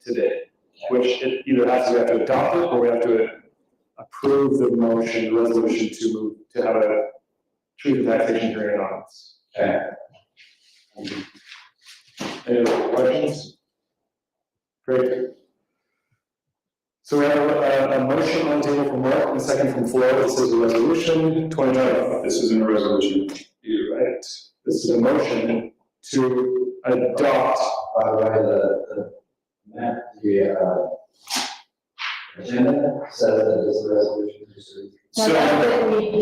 today, which it either has to, we have to adopt it or we have to approve the motion, the resolution to move, to have a truth and taxation hearing on August. Okay. Any other questions? Great. So we have a motion on the table from Mark and a second from Flo. This is a resolution 2020. This isn't a resolution. You're right. This is a motion to adopt. By the way, the agenda says that it's a resolution to So if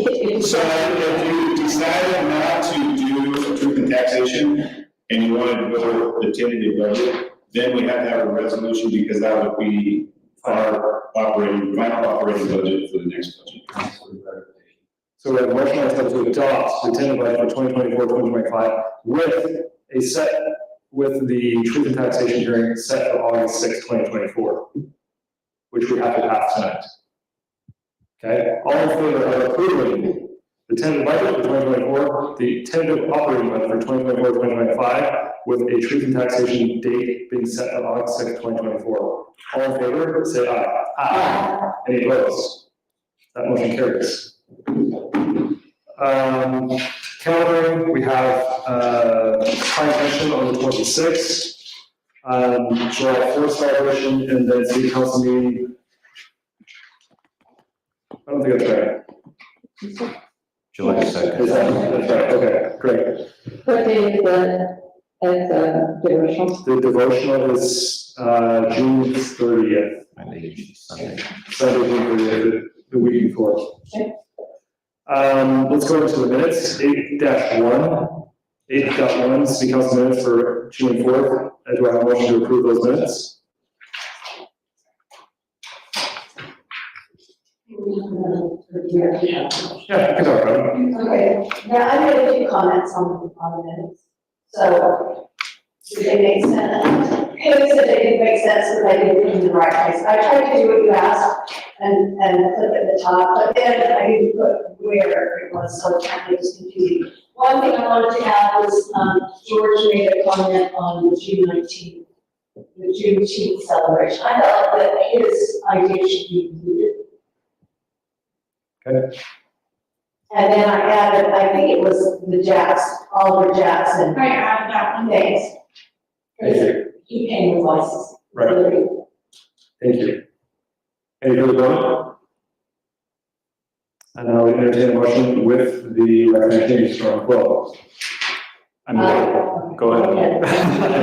you decided not to do a truth and taxation and you wanted to go with the tentative budget, then we have to have a resolution because that would be our final operating budget for the next budget. So we have a motion on the table to adopt the tentative budget for 2024-2025 with the truth and taxation hearing set for August 6, 2024, which we have to pass tonight. Okay, all in favor of approving the tentative budget for 2024, the tentative operating budget for 2024-2025, with a truth and taxation date being set on August 6, 2024. All in favor, say aye. Aye. Any opposed? That motion carries. Calendaring, we have Prime Commission on the 26th, July 4th celebration, and then City Council meeting. I don't think that's right. July 2nd. That's right, okay, great. What day is the devotional? The devotional is June 30th. And they usually Sunday. Sunday, June 30th, the week before. Okay. Let's go into the minutes, 8-1. 8.1, City Council minutes for June 4th. Do I have a motion to approve those minutes? Yeah, you can talk about it. Okay, yeah, I made a few comments on the minutes. So, do they make sense? Haley said they didn't make sense, but they didn't put them in the right place. I tried to do what you asked and put it at the top, but then I didn't put where it was, so it was confusing. One thing I wanted to add was, George made a comment on the June 19th, the Juneteenth celebration. I thought that his idea should be included. Okay. And then I added, I think it was Oliver Jackson. I added that one. Thanks. Thank you. He came with license. Right. Thank you. Any further comment? And now we entertain a motion with the recommendations from Flo. Go ahead. I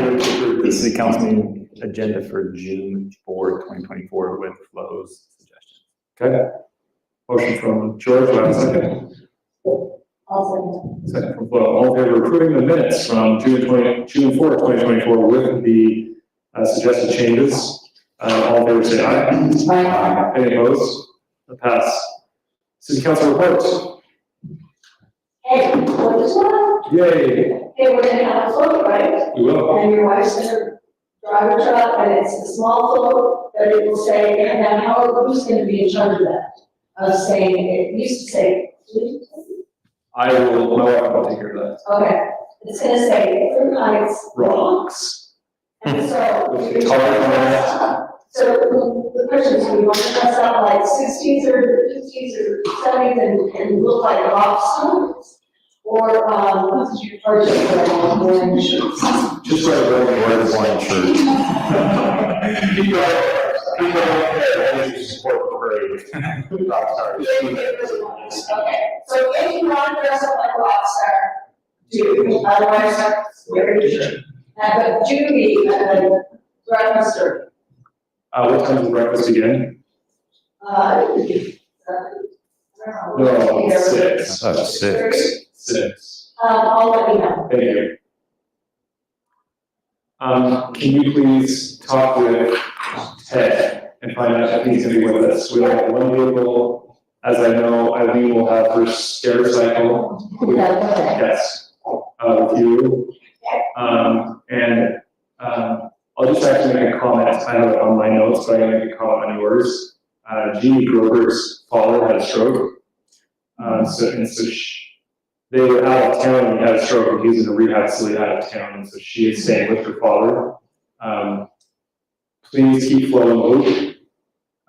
move to approve the city council meeting agenda for June 4, 2024 with Flo's suggestions. Okay. Motion from George, do I have a second? Also, Second from Flo. All in favor of approving the minutes from June 4, 2024 with the suggested changes? All in favor say aye. Aye. Any opposed? Pass. City council reports. hey, what is one? Yay. Hey, we're gonna have a float, right? We will. And your wife's gonna drive a truck, and it's a small float, but it will say, and then who's gonna be in charge of that? Of saying, it used to say, I will, my wife will take care of that. okay, it's gonna say, Fruit Heights Rocks. And so. With So the question is, we want to dress up like 60s or 50s or 70s and look like rock stars? Or just wear wearing shirts? Just like Wear the white shirt. People support the parade. Rock stars. Okay, so if you want to dress up like a rock star, do, otherwise wear your shirt. But do the breakfast. What time is breakfast again? No, 6. Oh, 6. 6. I'll let you know. Thank you. Can you please talk with Ted and find out if he's gonna be with us? We have one vehicle, as I know, Eileen will have her stair cycle. Yes, with you. I'll just actually make a comment, I have it on my notes, but I'm gonna make a comment on yours. Jeannie Grover's father had a stroke. They were out of town and he had a stroke, and he was in a rehab facility out of town, and so she is staying with her father. please keep Flo in the loop.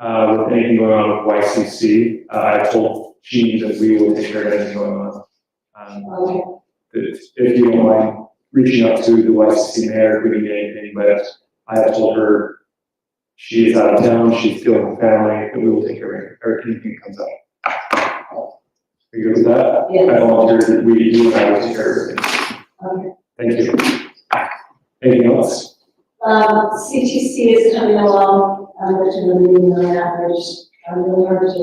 With anything going on with YCC, I told Jean that we will take care of anything going on. Okay. That if you don't mind reaching out to the YCC mayor, if we need anything, but I have told her she is out of town, she's still with family, and we will take care of anything that comes up. Are you good with that? Yeah. I volunteer that you and I will take care of everything. Okay. Thank you. Anything else? CTC is coming along, which is a meeting on that, which I'm really hard to.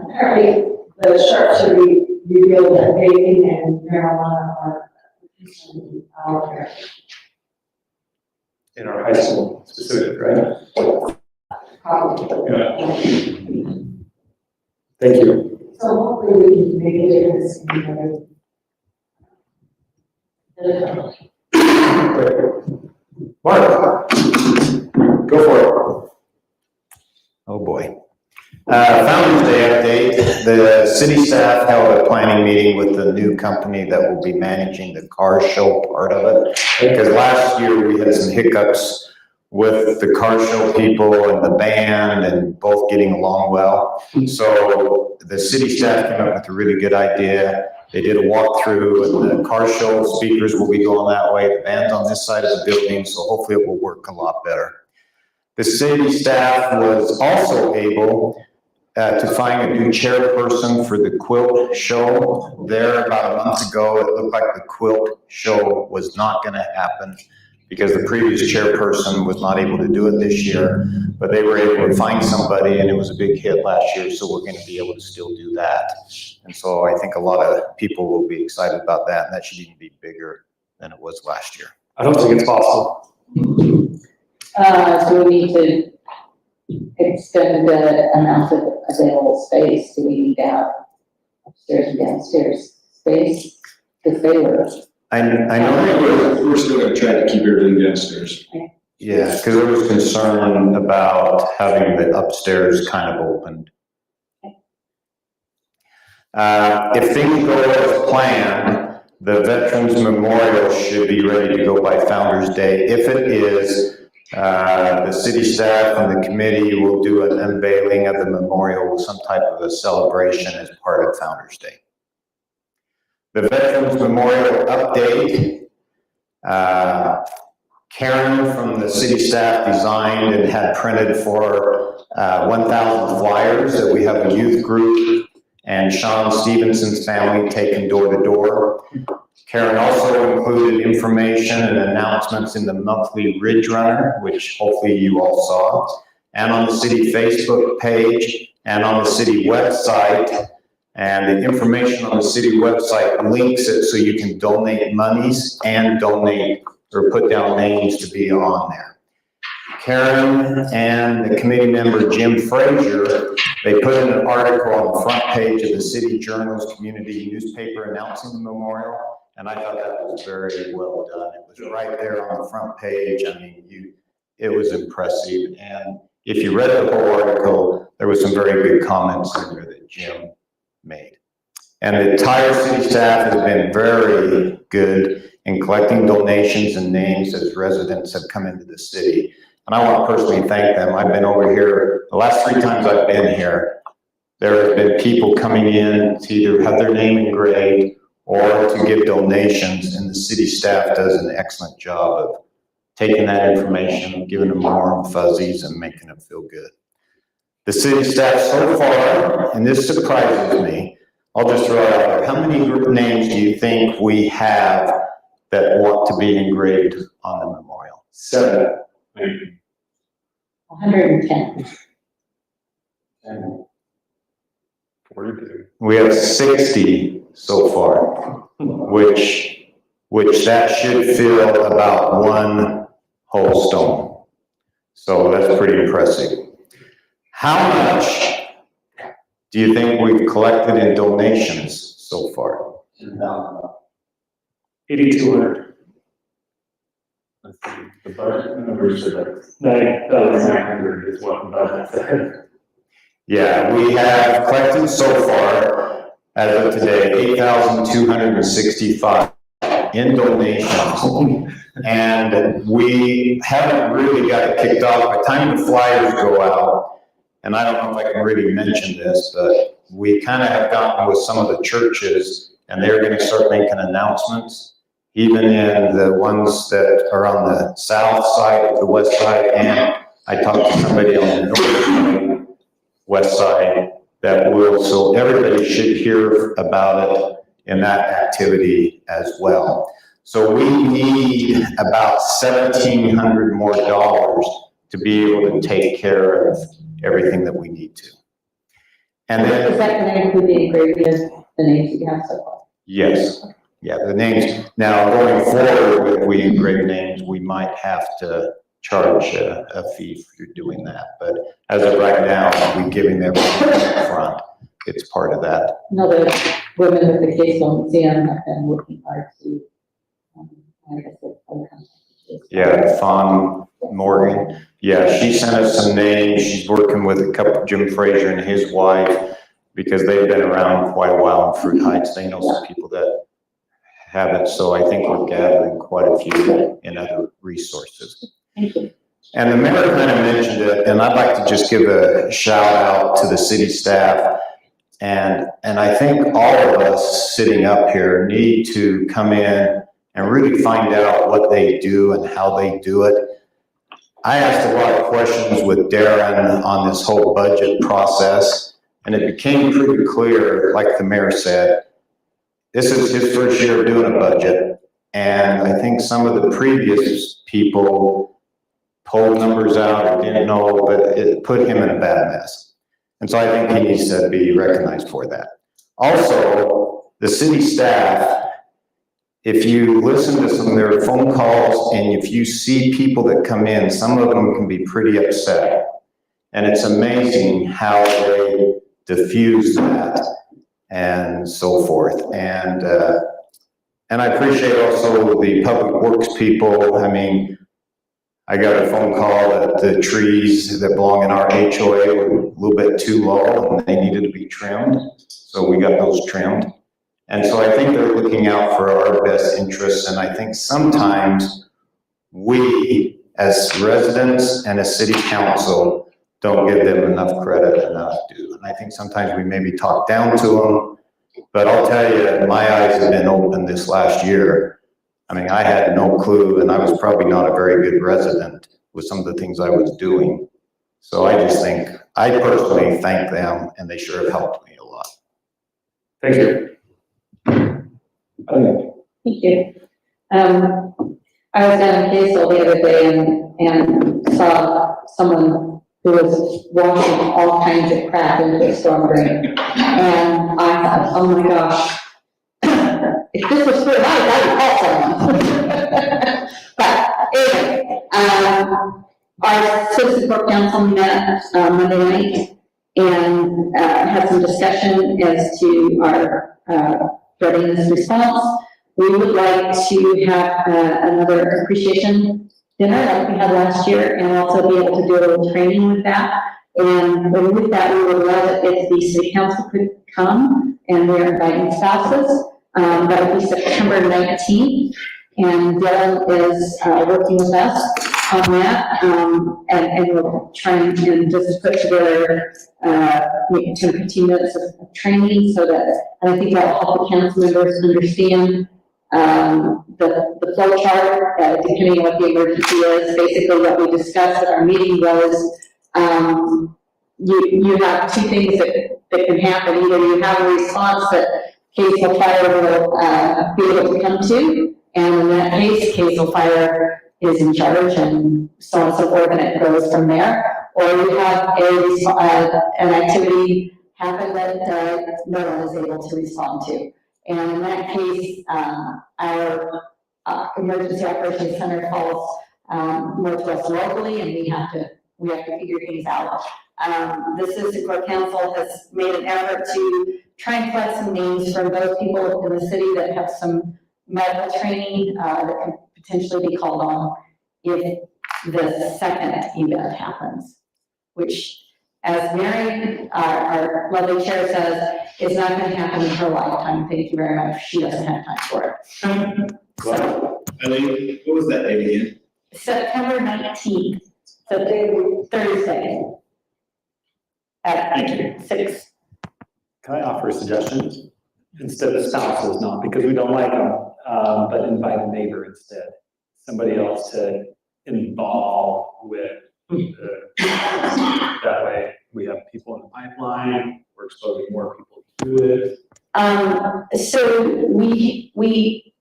Apparently, the sharpshooter revealed that vaping and marijuana are in our area. In our high school specific, right? Probably. Yeah. Thank you. So hopefully we can make a difference in the. Mark, go for it. Oh, boy. Founder's Day update. The city staff held a planning meeting with the new company that will be managing the car show part of it. Because last year we had some hiccups with the car show people and the band and both getting along well. So the city staff came up with a really good idea. They did a walkthrough and the car show speakers will be going that way. The band's on this side of the building, so hopefully it will work a lot better. The city staff was also able to find a new chairperson for the quilt show. There about a month ago, it looked like the quilt show was not going to happen because the previous chairperson was not able to do it this year, but they were able to find somebody and it was a big hit last year, so we're going to be able to still do that. And so I think a lot of people will be excited about that, and that should even be bigger than it was last year. I don't think it's possible. So we need to extend the amount of available space. Do we need out upstairs and downstairs space? Because they were. I know, We're still gonna try to keep everything downstairs. yeah, because there was concern about having the upstairs kind of opened. If things go as planned, the Veterans Memorial should be ready to go by Founder's Day. If it is, the city staff and the committee will do an unveiling of the memorial with some type of a celebration as part of Founder's Day. The Veterans Memorial update, Karen from the city staff designed and had printed for 1,000 flyers that we have a youth group and Sean Stevenson's family taken door to door. Karen also included information and announcements in the monthly Ridge Runner, which hopefully you all saw, and on the city Facebook page and on the city website. And the information on the city website links it so you can donate monies and donate or put down names to be on there. Karen and the committee member Jim Frazier, they put in an article on the front page of the City Journal's community newspaper announcing the memorial, and I thought that was very well done. It was right there on the front page. I mean, it was impressive. And if you read the whole article, there was some very good comments in there that Jim made. And the entire city staff has been very good in collecting donations and names as residents have come into the city. And I want to personally thank them. I've been over here, the last 3 times I've been here, there have been people coming in to either have their name engraved or to give donations, and the city staff does an excellent job of taking that information, giving them warm fuzzies and making them feel good. The city staff so far, and this surprises me, I'll just throw it out there. How many group names do you think we have that want to be engraved on the memorial? 7. 110. 42. We have 60 so far, which that should fill about 1 whole stone. So that's pretty impressive. How much do you think we've collected in donations so far? 8,200. Let's see, the budget numbers are like 9,900 is what the budget said. Yeah, we have collected so far, as of today, 8,265. in donations. And we haven't really got it kicked off. By the time the flyers go out, and I don't know if I can really mention this, but we kind of have gotten with some of the churches, and they're going to start making announcements, even in the ones that are on the south side, the west side, and I talked to somebody on the north side, west side, that will, so everybody should hear about it in that activity as well. So we need about $1,700 more to be able to take care of everything that we need to. And then, Is that going to include the engraving of the names that you have so far? yes, yeah, the names. Now, going forward, if we engrave names, we might have to charge a fee for doing that. But as of right now, we're giving everything up front. It's part of that. No, the women at the Keystone Museum have been working hard to, I guess, other countries. Yeah, Fawn Morgan. Yeah, she sent us some names. She's working with a couple, Jim Frazier and his wife, because they've been around quite a while in Fruit Heights. They know some people that have it. So I think we're gathering quite a few in other resources. Thank you. And the mayor kind of mentioned it, and I'd like to just give a shout out to the city staff. And I think all of us sitting up here need to come in and really find out what they do and how they do it. I asked a lot of questions with Darren on this whole budget process, and it became pretty clear, like the mayor said, this is his first year of doing a budget. And I think some of the previous people pulled numbers out or didn't know, but it put him in a bad mess. And so I think he needs to be recognized for that. Also, the city staff, if you listen to some of their phone calls and if you see people that come in, some of them can be pretty upset. And it's amazing how they diffuse that and so forth. And I appreciate also the public works people. I mean, I got a phone call that the trees that belong in our HOA were a little bit too low and they needed to be trimmed. So we got those trimmed. And so I think they're looking out for our best interests. And I think sometimes we, as residents and as city council, don't give them enough credit enough due. And I think sometimes we maybe talk down to them. But I'll tell you, my eyes have been open this last year. I mean, I had no clue, and I was probably not a very good resident with some of the things I was doing. So I just think, I personally thank them, and they sure have helped me a lot. Thank you. Thank you. I was down in Kaysville the other day and saw someone who was washing all kinds of crap into a storm drain. And I thought, oh my gosh, if this was Fruit Heights, I would call someone. But anyway, our citizen court council met Monday night and had some discussion as to our readiness response. We would like to have another appreciation dinner like we had last year and also be able to do a little training with that. And with that, we would love it if the city council could come, and we're inviting spouses. That would be September 19th, and Dylan is working with us on that, and we'll try and just put together maybe 10 or 15 minutes of training so that, and I think that will help the council members understand the flow chart, depending on what the emergency is. Basically, what we discussed at our meeting was you have two things that can happen. Either you have a response that Kaysville Fire will be able to come to, and in that case, Kaysville Fire is in charge, and so on and so forth, and it goes from there. Or you have an activity happen that no one is able to respond to. And in that case, our emergency operations center calls Northwest locally, and we have to figure things out. The Citizen Court Council has made an effort to try and collect some names from those people in the city that have some medical training that can potentially be called on if the second event happens, which as Mary, our lovely chair says, it's not gonna happen in her lifetime, thank you very much, she doesn't have time for it. So, Eileen, what was that date again? September 19th, so Thursday. At 6. Can I offer a suggestion? Instead of spouses, not because we don't like them, but invite a neighbor instead. Somebody else to involve with that way we have people in the pipeline, we're exposing more people to it. So we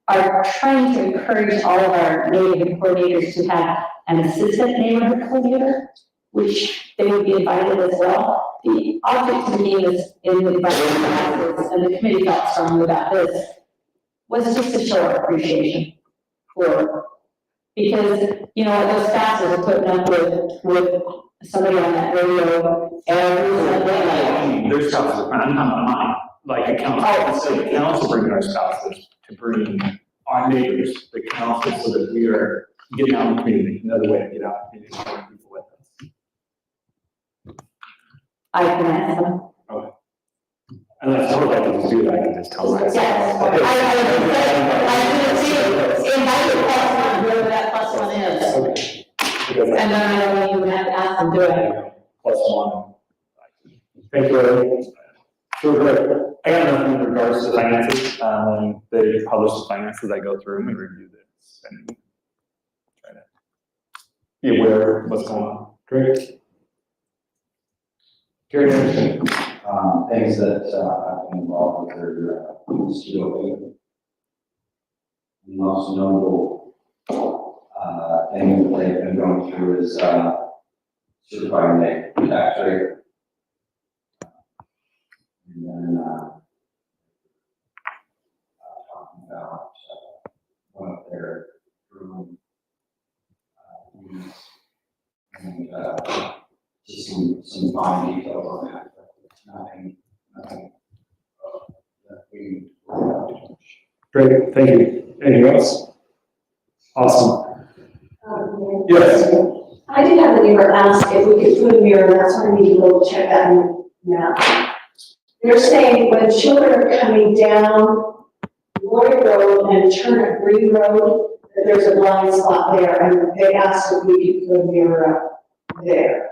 are trying to encourage all of our neighborhood coordinators to have an assistant neighborhood coordinator, which they would be invited as well. The object of the meeting is in the classes, and the committee felt strongly about this, was just to show our appreciation for, because, you know, those spouses are putting up with somebody on that radio every Sunday night. There's spouses, I'm not mine, like a council, so the council bringing our spouses to bring our neighbors, the council, so that we are getting out in the community, another way to get out in the community, bring people with us. I can ask them. And I sort of like to just do that, I can just tell myself. Yes, I invite the plus one, whoever that plus one is. Okay. Because And then I don't even have to ask them, do it. plus one. Thank you, Larry. Sure, great. I got nothing in regards to finances. They publish the finances, I go through them and review this and try to be aware of what's going on. Great. Gary Anderson. Things that I've been involved with are COA. The most notable thing that they've been going through is certifying the tax rate. And then talking about one of their room and just some fine details on that. Nothing that we. Great, thank you. Anything else? Awesome. Yes. I did have a neighbor ask if we could put a mirror, that's why we need to go check that now. They're saying when children are coming down Lloyd Road and turn at Green Road, that there's a blind spot there, and they asked if we could put a mirror up there.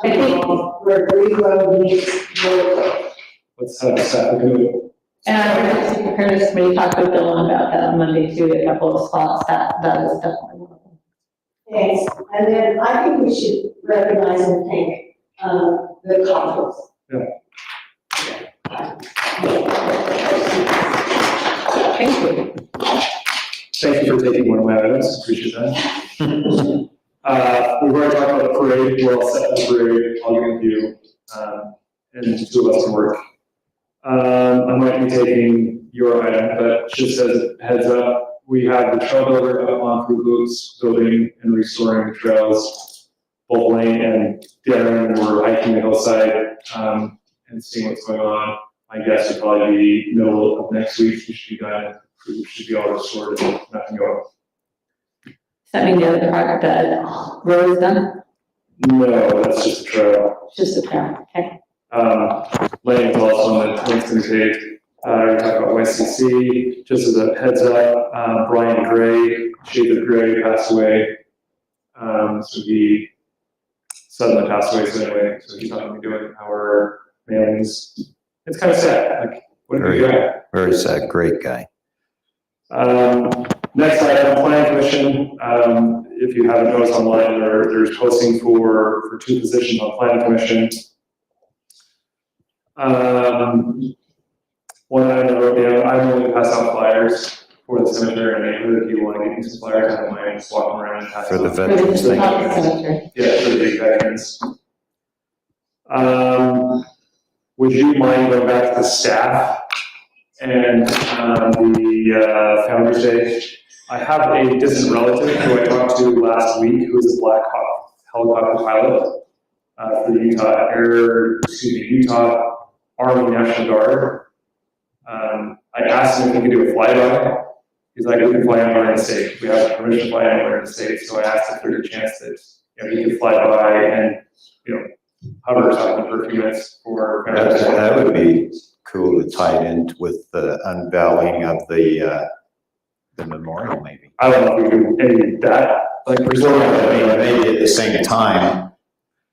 I think- Where Green Road meets Lloyd Road. Let's have a second. And I think the fairness committee talked with Dylan about that on Monday too, a couple of spots, that is definitely one of them. Thanks, and then I think we should recognize and thank, the couples. Thank you. Thank you for taking one of my items, appreciate that. We've already talked about the parade, we're all set for the parade, I'll get with you, and the two of us can work. I might be taking your item, but just as a heads up, we have the trail builder up on Fruit Loops, building and restoring the trails, both Lane and Darren, we're hiking the hillside, and seeing what's going on. My guess would probably be middle of next week, we should be done, we should be all restored and nothing going. Does that mean the other project, road is done? No, that's just a trail. Just a trail, okay. Lane is also on the Winston page. We talked about YCC, just as a heads up, Brian Gray, Shades of Gray passed away. So he suddenly passed away, so anyway, so he's not gonna be doing our mailings. It's kind of sad, like, what did we do? Very sad, great guy. Next item, Plan Commission. If you haven't noticed online, there's posting for two positions on Plan Commission. One item I wrote down, I normally pass out flyers for the cemetery and neighborhood. If you want to give me some flyers, I don't mind just walking around and passing. For the out. veterans, thank you. Cemetery. Yeah, for the big veterans. Would you mind going back to the staff and the Founder's Day? I have a distant relative who I talked to last week who is a Black Hawk helicopter pilot for the Utah Army National Guard. I asked him if he could do a flyby. He's like, we can fly anywhere in the state. We have permission to fly anywhere in the state. So I asked if there's a chance that he could fly by and Hubbard talking for a few minutes for. That would be cool to tie it in with the unveiling of the memorial maybe. I don't know if we can edit that, like, I mean, maybe at the same time,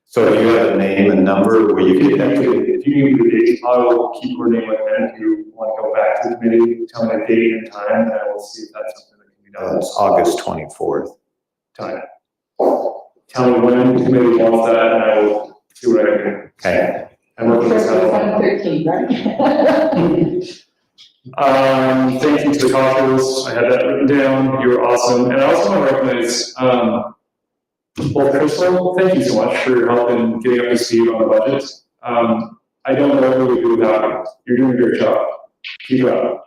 so if you have a name and number where you could, If you need the date, I will keep your name with them. If you want to go back to the committee, tell me the date and time, and I will see if that's something that can be done. it's August 24th. Time. Tell me when the committee wants that, and I will see what I can do. Okay. And work with this out. 7:13, right? Thank you to the Caucus. I had that written down. You were awesome. And I also want to recognize, well, Crystal, thank you so much for helping getting up to speed on the budget. I don't know what we would do without you. You're doing a great job. Keep it up.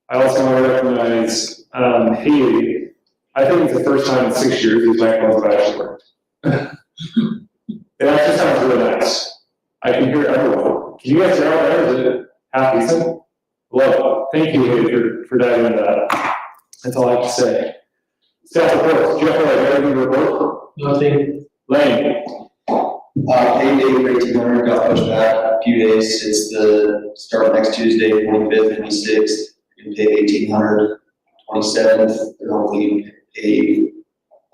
I also want to recognize, Haley. I think it's the first time in 6 years these microphones have actually worked. It actually sounds really nice. I can hear everyone. Can you guys hear out there? Is it half decent? Hello. Thank you, Haley, for diving into that. That's all I have to say. Staff reports. Jeff, anything to report? Nothing. Lane. Pay day for 1,800 got pushed back a few days. It's the start next Tuesday, 25th, 26th. You can pay 1,800, 27th. They're hopefully pay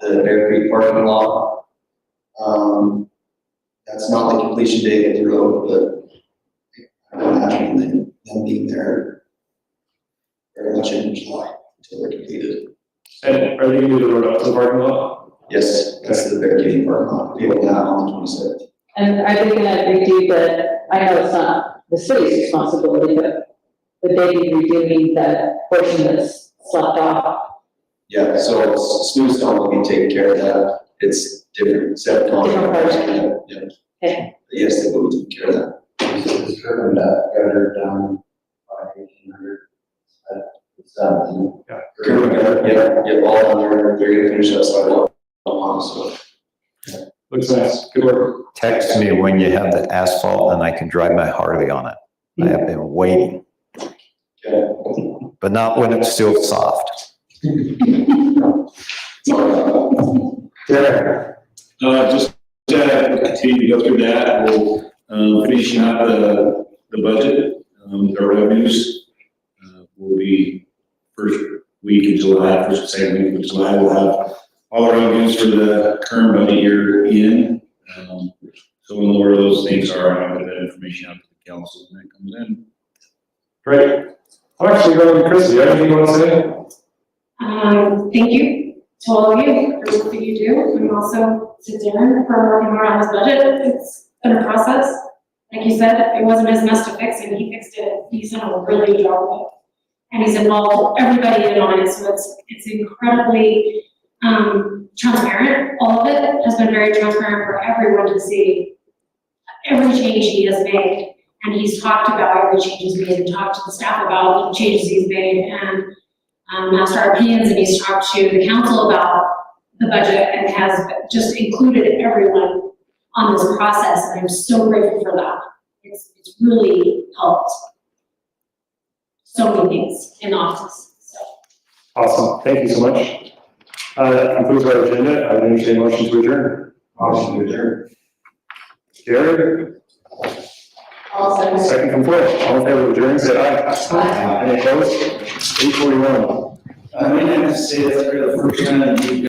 the Bear Creek parking lot. That's not the completion date of the road, but I don't imagine them being there very much in July until they're completed. And are they going to do the road up to the parking lot? Yes, that's the barricading parking lot. People have on the 27th. And are they gonna redo I know it's not the city's responsibility, but would they be redoing the portion that's slept off? Yeah, so Smooth Stone will be taking care of that. It's different, set of Different contracts. Yeah. Okay. Yes, they will be taking care of that. It's driven that gutter down by 1,800. Yeah, all on there, they're gonna finish that sidewalk. So. Looks nice. Good work. Text me when you have the asphalt and I can drive my Harley on it. I have been waiting, Okay. but not when it's still soft. Yeah. Just continue to go through that, we'll, finishing out the budget, our revenues, will be first week of July, first, second week of July, we'll have all our revenues for the current budget year in. So we'll know where those things are, and I'll get that information out to the council when that comes in. Great. I'm actually going to Chris. Do you have anything you want to say? Thank you to all of you for what you do, and also to Darren for working hard on this budget. It's been a process. Like you said, it wasn't his mess to fix, and he fixed it. He's done a really good job of it. And he's involved everybody in on it, so it's incredibly transparent. All of it has been very transparent for everyone to see every change he has made. And he's talked about every change he's made and talked to the staff about the changes he's made and asked our opinions, and he's talked to the council about the budget and has just included everyone on this process. And I'm so grateful for that. It's really helped so many things in the office. So. Awesome. Thank you so much. That concludes our agenda. I would entertain a motion to adjourn. Motion to adjourn. Gary? Also. Second from Floyd. All in favor of adjourning, say aye. Any opposed? 8:41. I mean, I have to say that for the first time,